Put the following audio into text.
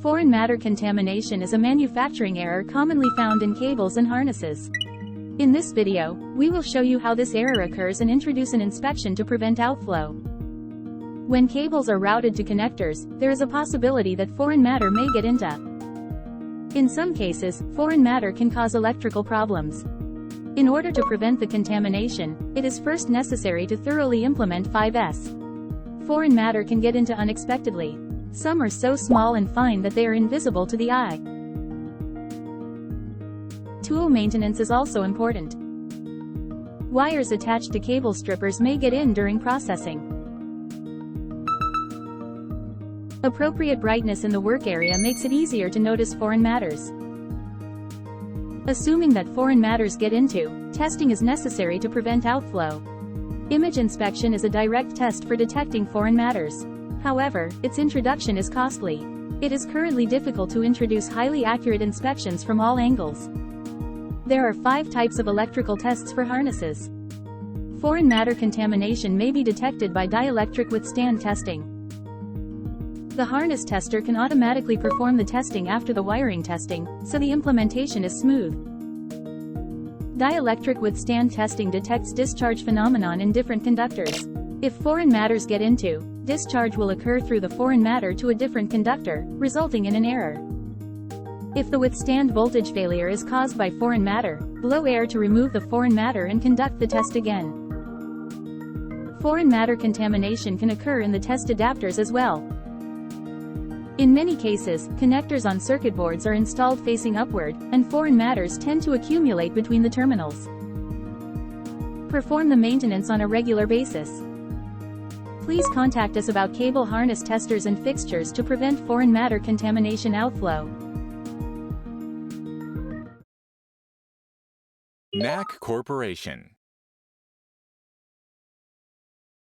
Foreign matter contamination is a manufacturing error commonly found in cables and harnesses. In this video, we will show you how this error occurs and introduce an inspection to prevent outflow. When cables are routed to connectors, there is a possibility that foreign matter may get into. In some cases, foreign matter can cause electrical problems. In order to prevent the contamination, it is first necessary to thoroughly implement 5S. Foreign matter can get into unexpectedly. Some are so small and fine that they are invisible to the eye. Tool maintenance is also important. Wires attached to cable strippers may get in during processing. Appropriate brightness in the work area makes it easier to notice foreign matters. Assuming that foreign matters get into, testing is necessary to prevent outflow. Image inspection is a direct test for detecting foreign matters. However, its introduction is costly. It is currently difficult to introduce highly accurate inspections from all angles. There are 5 types of electrical tests for harnesses. Foreign matter contamination may be detected by dielectric withstand testing. The harness tester can automatically perform the testing after the wiring testing, so the implementation is smooth. Dielectric withstand testing detects discharge phenomenon in different conductors. If foreign matters get into, discharge will occur through the foreign matter to a different conductor, resulting in an error. If the withstand voltage failure is caused by foreign matter, blow air to remove the foreign matter and conduct the test again. Foreign matter contamination can occur in the test adapters as well. In many cases, connectors on circuit boards are installed facing upward, and foreign matters tend to accumulate between the terminals. Perform the maintenance on a regular basis. Please contact us about cable harness testers and fixtures to prevent foreign matter contamination outflow. NAC Corporation.